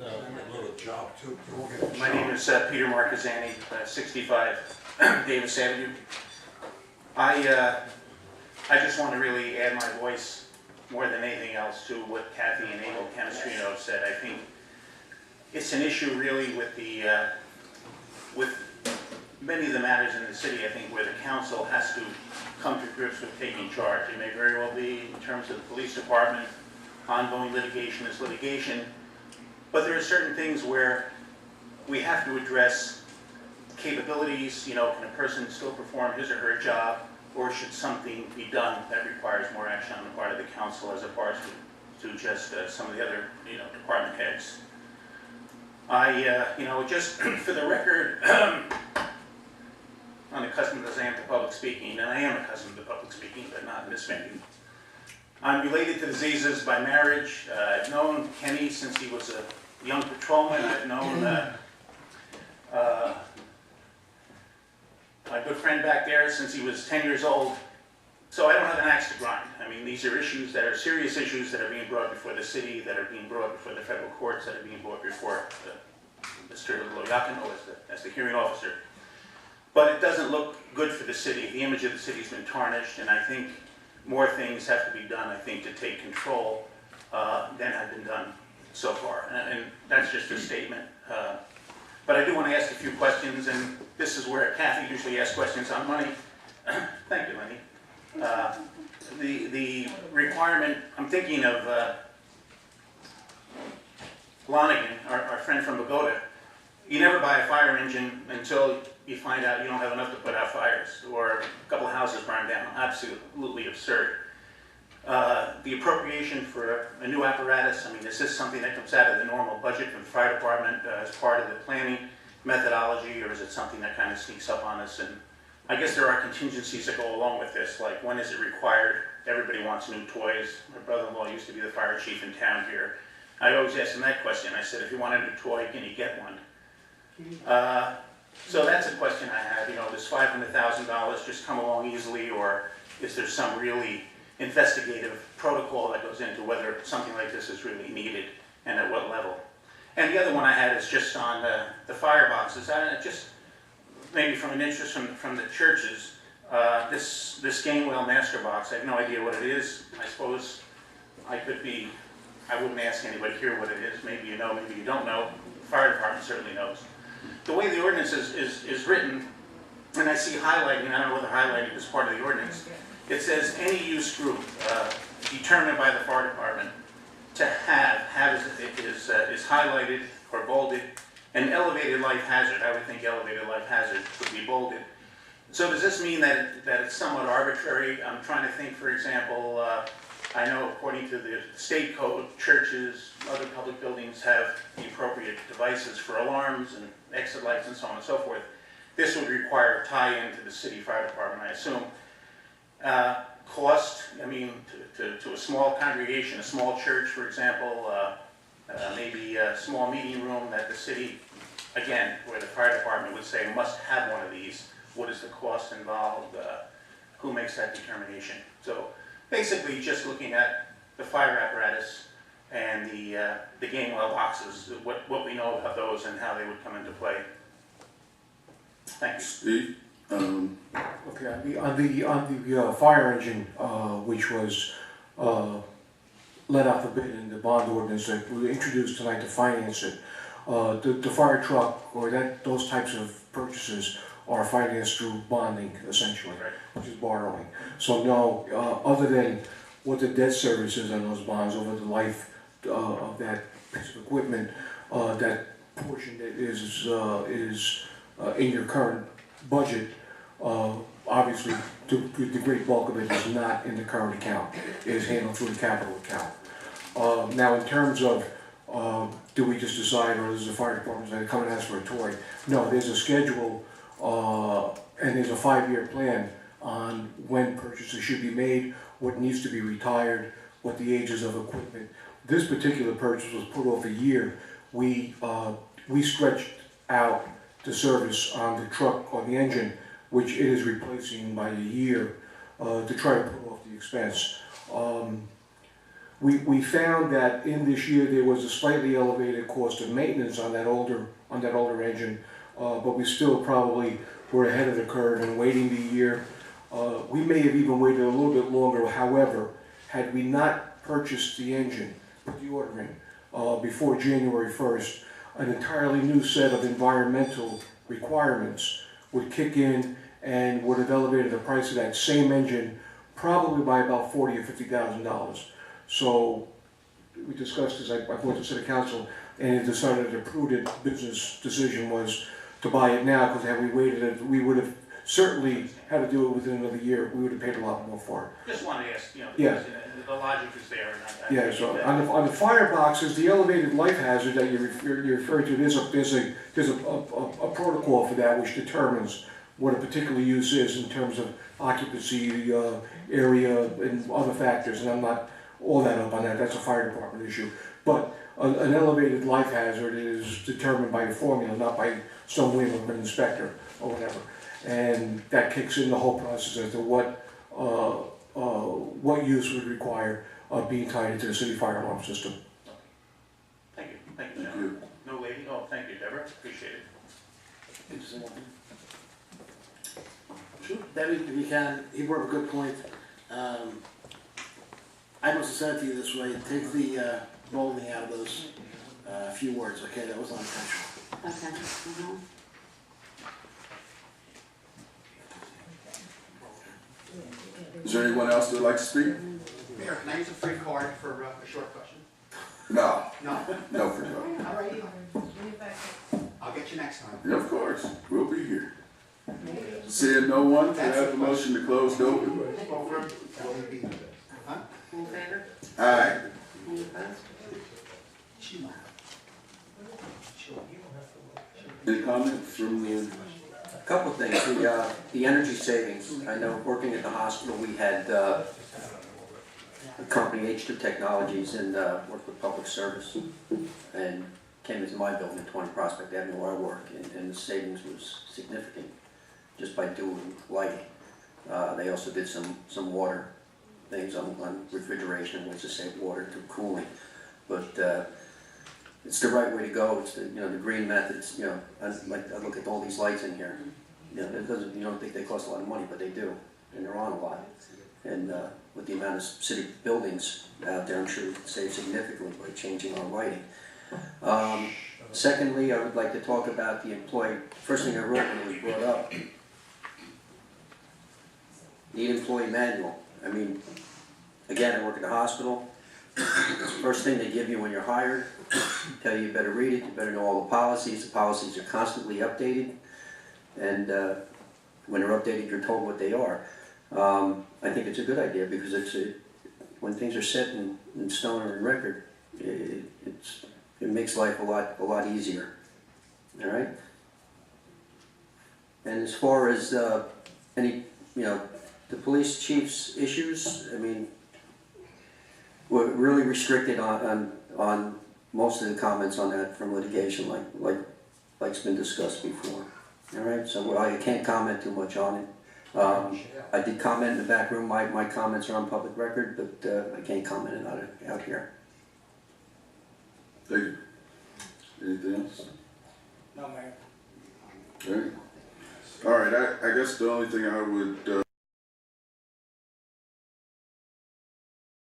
A little job too. My name is Peter Marcazzani, 65 Davis Avenue. I just want to really add my voice more than anything else to what Kathy and Abel Canestrino said. I think it's an issue really with with many of the matters in the city, I think, where the council has to come to grips with taking charge. It may very well be in terms of the police department, ongoing litigation is litigation, but there are certain things where we have to address capabilities. You know, can a person still perform his or her job, or should something be done that requires more action on the part of the council as opposed to just some of the other, department heads. Just for the record, unaccustomed as I am to public speaking, and I am accustomed to public speaking, but not in this venue. I'm related to the Zizas by marriage. I've known Kenny since he was a young patrolman. I've known my good friend back there since he was 10 years old. So I don't have an axe to grind. I mean, these are issues that are serious issues that are being brought before the city, that are being brought before the federal courts, that are being brought before Mr. Loyakino as the hearing officer. But it doesn't look good for the city. The image of the city's been tarnished, and I think more things have to be done, I think, to take control than have been done so far. And that's just a statement. But I do want to ask a few questions, and this is where Kathy usually asks questions on money. Thank you, Lenny. The requirement, I'm thinking of Lonigan, our friend from Bogota. You never buy a fire engine until you find out you don't have enough to put out fires, or a couple of houses burned down. Absolutely absurd. The appropriation for a new apparatus, I mean, is this something that comes out of the normal budget from the fire department as part of the planning methodology, or is it something that kind of sneaks up on us? And I guess there are contingencies that go along with this, like when is it required? Everybody wants new toys. My brother-in-law used to be the fire chief in town here. I always asked him that question. I said, if you want a new toy, can you get one? So that's a question I have. Does $500,000 just come along easily, or is there some really investigative protocol that goes into whether something like this is really needed and at what level? And the other one I had is just on the fireboxes. Just maybe from an interest from the churches, this Gamewell Master Box, I have no idea what it is. I suppose I wouldn't ask anybody here what it is. Maybe you know, maybe you don't know. The fire department certainly knows. The way the ordinance is written, and I see highlighting, I don't know whether highlighting is part of the ordinance, it says any use group determined by the fire department to have is highlighted or bolded. An elevated life hazard, I would think elevated life hazard would be bolded. So does this mean that it's somewhat arbitrary? I'm trying to think, for example, I know according to the state code, churches, other public buildings have the appropriate devices for alarms and exit lights and so on and so forth. This would require a tie-in to the city fire department, I assume. Cost, I mean, to a small congregation, a small church, for example, maybe a small meeting room that the city, again, where the fire department would say must have one of these. What is the cost involved? Who makes that determination? So basically just looking at the fire apparatus and the Gamewell boxes, what we know about those and how they would come into play. Thank you. Steve? Okay, on the fire engine, which was let out for bid in the bond ordinance that we introduced tonight to finance it, the fire truck or those types of purchases are financed through bonding, essentially, Right. which is borrowing. So no, other than what the debt service is on those bonds over the life of that piece of equipment, that portion that is in your current budget, obviously the great bulk of it is not in the current account. It is handled through the capital account. Now in terms of do we just decide, or does the fire department say, come and ask for a toy? No, there's a schedule and there's a 5-year plan on when purchases should be made, what needs to be retired, what the ages of equipment. This particular purchase was put off a year. We stretched out the service on the truck or the engine, which it is replacing by a year, to try to put off the expense. We found that in this year there was a slightly elevated cost of maintenance on that older engine, but we still probably were ahead of the curve and waiting the year. We may have even waited a little bit longer. However, had we not purchased the engine, put the order in before January 1st, an entirely new set of environmental requirements would kick in and would have elevated the price of that same engine probably by about $40,000 or $50,000. So we discussed this, I went to City Council, and it decided a prudent business decision was to buy it now, because had we waited, we would have certainly had to do it within another year. We would have paid a lot more for it. Just wanted to ask, you know, Yeah. because the logic is there. And Yeah, so on the fireboxes, the elevated life hazard that you're referring to, there's a protocol for that which determines what a particular use is in terms of occupancy, area, and other factors, and I'm not all that up on that, that's a fire department issue. But an elevated life hazard is determined by a formula, not by some whim of an inspector or whatever. And that kicks in the whole process as to what use would require being tied into the city fire alarm system. Thank you, gentlemen. No lady? Oh, thank you, Deborah, appreciate it. Sure. Debbie, if you can, he brought up a good point. I must have said it to you this way, take the bolding out of those few words, okay? That was unintentional. Okay. Is there anyone else that would like to speak? Mayor, can I use a free card for a short question? No, No? no for sure. All right. I'll get you next time. Yeah, of course, we'll be here. Seeing no one, can I have a motion to close the open? Over. Huh? All in favor? Aye. Any opposed? Any comments from the, Couple of things, the energy savings. I know working at the hospital, we had the company H2 Technologies and worked with public service and came into my building at 20 Prospect Avenue where I work, and the savings was significant just by doing lighting. They also did some water things on refrigeration, ways to save water through cooling. But it's the right way to go. It's the the green methods. I look at all these lights in here. You don't think they cost a lot of money, but they do, and they're on a lot. And with the amount of city buildings out there, I'm sure we can save significantly by changing our lighting. Secondly, I would like to talk about the employee. First thing I wrote when it was brought up, need employee manual. I mean, again, I work at the hospital. It's the first thing they give you when you're hired. Tell you better read it, you better know all the policies. The policies are constantly updated. And when they're updated, you're told what they are. I think it's a good idea because when things are set in stone or in record, it makes life a lot easier. All right. And as far as any the police chief's issues, I mean, we're really restricted on most of the comments on that from litigation, like's been discussed before. All right, so I can't comment too much on it. I did comment in the back room. My comments are on public record, but I can't comment on it out here. thank you. Anything else? No, Mayor. Okay. All right, I guess the only thing I would